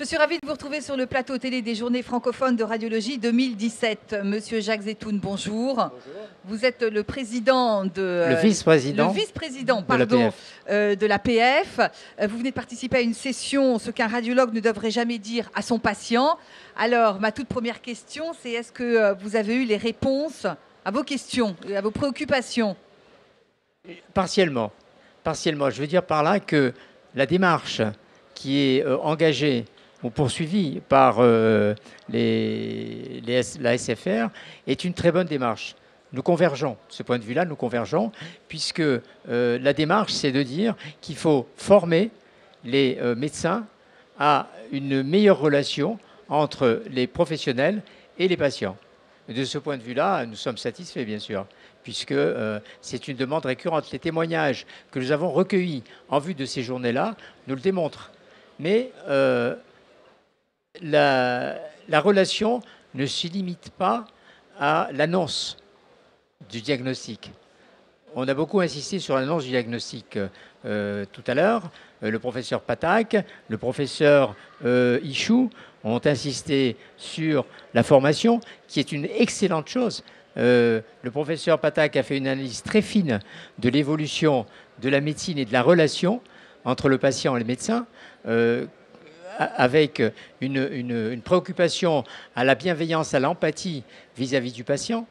Je suis ravie de vous retrouver sur le plateau télé des Journées francophones de radiologie 2017. Monsieur Jacques Zetoun, bonjour. Bonjour. Vous êtes le président de... Le vice-président. Le vice-président, pardon, de l'APF. Vous venez de participer à une session, ce qu'un radiologue ne devrait jamais dire à son patient. Alors, ma toute première question, c'est est-ce que vous avez eu les réponses à vos questions, à vos préoccupations? Partiellement. Partiellement. Je veux dire par là que la démarche qui est engagée ou poursuivie par la SFR est une très bonne démarche. Nous convergeons, de ce point de vue-là, nous convergeons, puisque la démarche, c'est de dire qu'il faut former les médecins à une meilleure relation entre les professionnels et les patients. De ce point de vue-là, nous sommes satisfaits, bien sûr, puisque c'est une demande récurrente. Les témoignages que nous avons recueillis en vue de ces journées-là nous le démontrent. Mais la relation ne se limite pas à l'annonce du diagnostic. On a beaucoup insisté sur l'annonce du diagnostic tout à l'heure. Le professeur Patak, le professeur Ichou ont insisté sur la formation, qui est une excellente chose. Le professeur Patak a fait une analyse très fine de l'évolution de la médecine et de la relation entre le patient et le médecin, avec une préoccupation à la bienveillance, à l'empathie vis-à-vis du patient,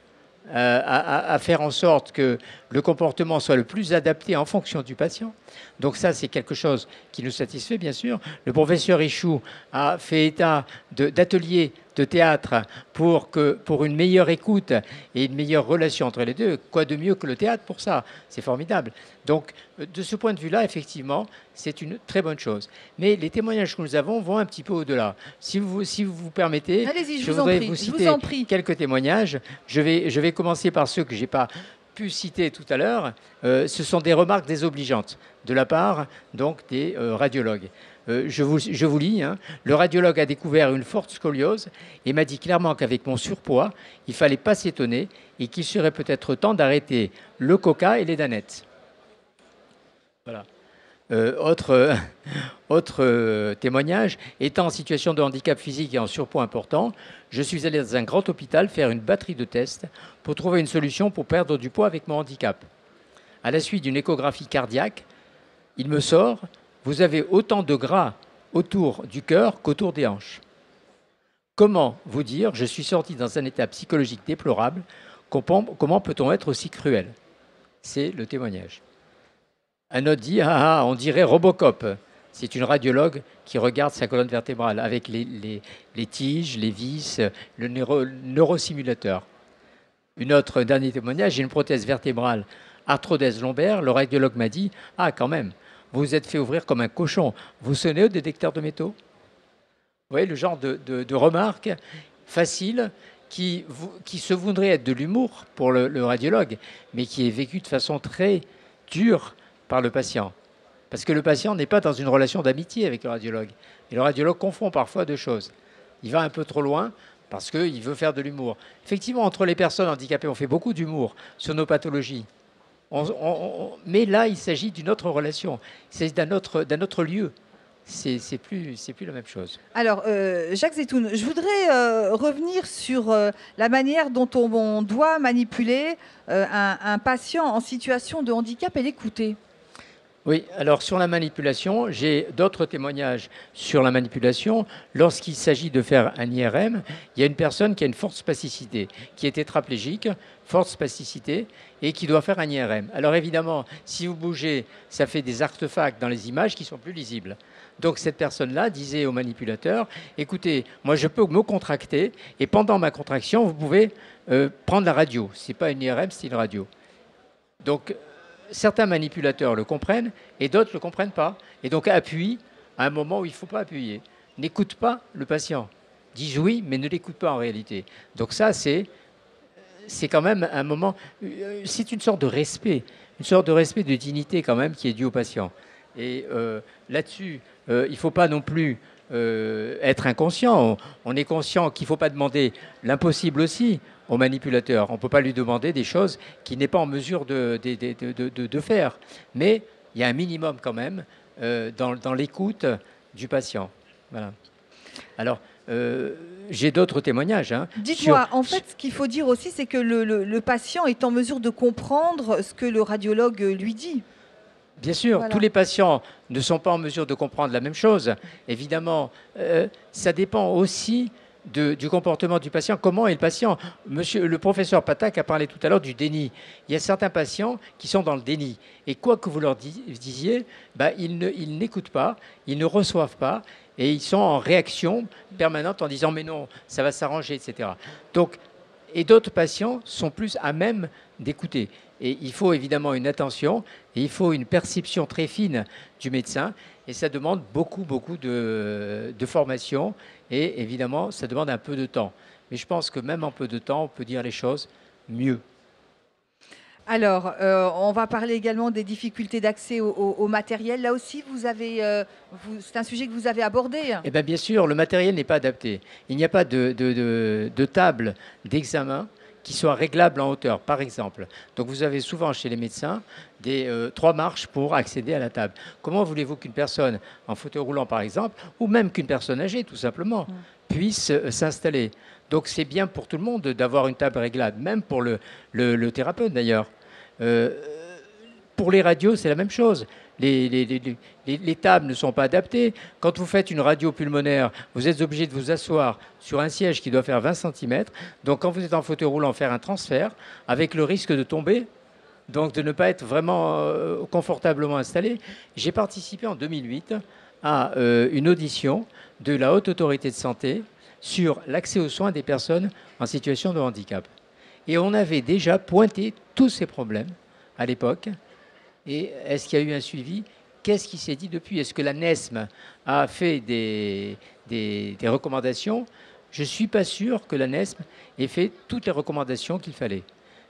à faire en sorte que le comportement soit le plus adapté en fonction du patient. Donc ça, c'est quelque chose qui nous satisfait, bien sûr. Le professeur Ichou a fait état d'ateliers de théâtre pour une meilleure écoute et une meilleure relation entre les deux. Quoi de mieux que le théâtre pour ça? C'est formidable. Donc, de ce point de vue-là, effectivement, c'est une très bonne chose. Mais les témoignages que nous avons vont un petit peu au-delà. Si vous permettez, je voudrais vous citer quelques témoignages. Je vais commencer par ceux que je n'ai pas pu citer tout à l'heure. Ce sont des remarques désobligeantes de la part donc, des radiologues. Je vous lis. Le radiologue a découvert une forte scoliose et m'a dit clairement qu'avec mon surpoids, il ne fallait pas s'étonner et qu'il serait peut-être temps d'arrêter le coca et les danettes. Voilà. Autre témoignage, étant en situation de handicap physique et en surpoids important, je suis allé dans un grand hôpital faire une batterie de tests pour trouver une solution pour perdre du poids avec mon handicap. À la suite d'une échographie cardiaque, il me sort « Vous avez autant de gras autour du cœur qu'autour des hanches. » Comment vous dire, je suis sorti dans un état psychologique déplorable, comment peut-on être aussi cruel? C'est le témoignage. Un autre dit, on dirait Robocop. C'est une radiologue qui regarde sa colonne vertébrale avec les tiges, les vis, le neurosimulateur. Un dernier témoignage, j'ai une prothèse vertébrale, arthrodèse lombaire. Le radiologue m'a dit, quand même, vous vous êtes fait ouvrir comme un cochon. Vous sonnez au détecteur de métaux? Vous voyez le genre de remarques faciles qui se voudraient être de l'humour pour le radiologue, mais qui est vécu de façon très dure par le patient. Parce que le patient n'est pas dans une relation d'amitié avec le radiologue. Et le radiologue confond parfois deux choses. Il va un peu trop loin parce qu'il veut faire de l'humour. Effectivement, entre les personnes handicapées, on fait beaucoup d'humour sur nos pathologies. Mais là, il s'agit d'une autre relation. Il s'agit d'un autre lieu. C'est plus la même chose. Alors, Jacques Zetoun, je voudrais revenir sur la manière dont on doit manipuler un patient en situation de handicap et l'écouter. Oui, alors sur la manipulation, j'ai d'autres témoignages sur la manipulation. Lorsqu'il s'agit de faire un IRM, il y a une personne qui a une forte spasticité, qui est tétraplégique, forte spasticité, et qui doit faire un IRM. Alors évidemment, si vous bougez, ça fait des artefacts dans les images qui sont plus lisibles. Donc cette personne-là disait au manipulateur, écoutez, moi je peux me contracter, et pendant ma contraction, vous pouvez prendre la radio. Ce n'est pas une IRM, c'est une radio. Donc, certains manipulateurs le comprennent et d'autres ne le comprennent pas. Et donc appuient à un moment où il ne faut pas appuyer. N'écoute pas le patient. Dis oui, mais ne l'écoute pas en réalité. Donc ça, c'est quand même un moment... C'est une sorte de respect de dignité quand même qui est dû au patient. Et là-dessus, il ne faut pas non plus être inconscient. On est conscient qu'il ne faut pas demander l'impossible aussi au manipulateur. On ne peut pas lui demander des choses qu'il n'est pas en mesure de faire. Mais il y a un minimum quand même dans l'écoute du patient. Voilà. Alors, j'ai d'autres témoignages. Hein, Dites-moi, en fait, ce qu'il faut dire aussi, c'est que le patient est en mesure de comprendre ce que le radiologue lui dit. Bien sûr, Voilà. tous les patients ne sont pas en mesure de comprendre la même chose. Évidemment, ça dépend aussi du comportement du patient. Comment est le patient? Le professeur Patak a parlé tout à l'heure du déni. Il y a certains patients qui sont dans le déni. Et quoi que vous leur disiez, ils n'écoutent pas, ils ne reçoivent pas, et ils sont en réaction permanente en disant « mais non, ça va s'arranger », etc. Donc, et d'autres patients sont plus à même d'écouter. Et il faut évidemment une attention, et il faut une perception très fine du médecin, et ça demande beaucoup de formation, et évidemment, ça demande un peu de temps. Mais je pense que même en peu de temps, on peut dire les choses mieux. Alors, on va parler également des difficultés d'accès au matériel. Là aussi, c'est un sujet que vous avez abordé. Eh bien sûr, le matériel n'est pas adapté. Il n'y a pas de table d'examen qui soit réglable en hauteur, par exemple. Donc vous avez souvent chez les médecins 3 marches pour accéder à la table. Comment voulez-vous qu'une personne en fauteuil roulant, par exemple, ou même qu'une personne âgée, tout simplement, puisse s'installer? Donc c'est bien pour tout le monde d'avoir une table réglable, même pour le thérapeute d'ailleurs. Pour les radios, c'est la même chose. Les tables ne sont pas adaptées. Quand vous faites une radio pulmonaire, vous êtes obligé de vous asseoir sur un siège qui doit faire 20 cm. Donc quand vous êtes en fauteuil roulant, faire un transfert, avec le risque de tomber, donc de ne pas être vraiment confortablement installé. J'ai participé en 2008 à une audition de la Haute Autorité de Santé sur l'accès aux soins des personnes en situation de handicap. Et on avait déjà pointé tous ces problèmes à l'époque. Et est-ce qu'il y a eu un suivi? Qu'est-ce qui s'est dit depuis? Est-ce que la NESM a fait des recommandations? Je ne suis pas sûr que la NESM ait fait toutes les recommandations qu'il fallait.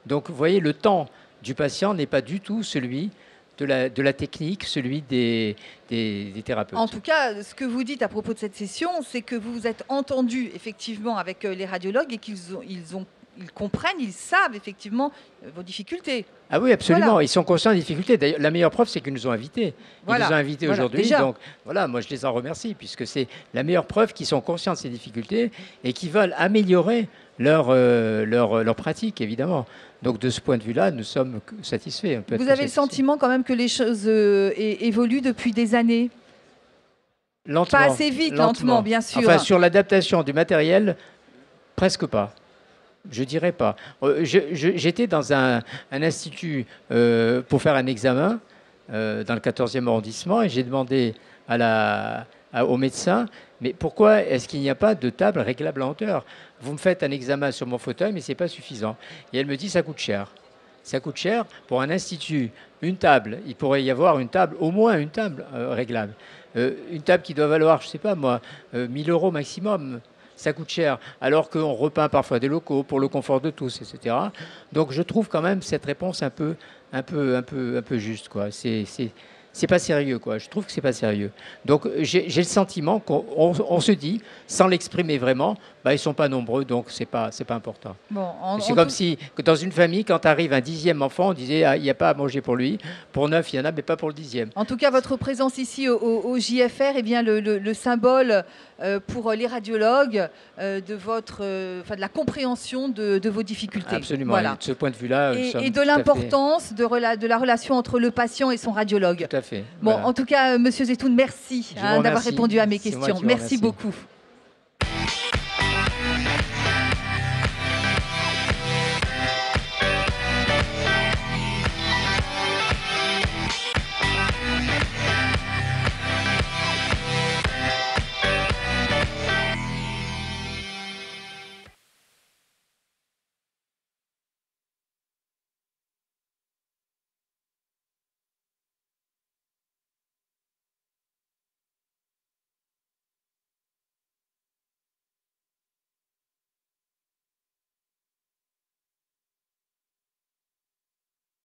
Donc, vous voyez, le temps du patient n'est pas du tout celui de la technique, celui des thérapeutes. En tout cas, ce que vous dites à propos de cette session, c'est que vous vous êtes entendu effectivement avec les radiologues et ils comprennent, ils savent effectivement vos difficultés. Ah oui, absolument. Voilà. Ils sont conscients des difficultés. D'ailleurs, la meilleure preuve, c'est qu'ils nous ont invités. Voilà. Ils nous ont invités aujourd'hui. Déjà. Donc, voilà, moi, je les en remercie, puisque c'est la meilleure preuve qu'ils sont conscients de ces difficultés et qu'ils veulent améliorer leur pratique, évidemment. Donc, de ce point de vue-là, nous sommes satisfaits. Vous avez le sentiment quand même que les choses évoluent depuis des années? Lentement. Pas assez vite, lentement, bien sûr. Enfin, sur l'adaptation du matériel, presque pas. Je dirais pas. J'étais dans un institut pour faire un examen dans le 14e arrondissement et j'ai demandé au médecin, mais pourquoi est-ce qu'il n'y a pas de table réglable en hauteur? Vous me faites un examen sur mon fauteuil, mais ce n'est pas suffisant. Et elle me dit, ça coûte cher. Ça coûte cher pour un institut. Une table, il pourrait y avoir une table, au moins une table réglable. Une table qui doit valoir, je ne sais pas moi, 1 000 € maximum. Ça coûte cher, alors qu'on repeint parfois des locaux pour le confort de tous, etc. Donc je trouve quand même cette réponse un peu juste, quoi. C'est pas sérieux, quoi. Je trouve que c'est pas sérieux. Donc j'ai le sentiment qu'on se dit, sans l'exprimer vraiment, ils sont pas nombreux, donc c'est pas important. Bon, c'est comme si que dans une famille, quand arrive un 10e enfant, on disait il n'y a pas à manger pour lui. Pour 9, il y en a, mais pas pour le 10e. En tout cas, votre présence ici au JFR est bien le symbole pour les radiologues de la compréhension de vos difficultés. Absolument. Voilà. Et de ce point de vue-là, et de l'importance de la relation entre le patient et son radiologue. Tout à fait. Bon, Voilà. en tout cas, Monsieur Zetoun, merci d'avoir répondu à mes questions. Merci beaucoup.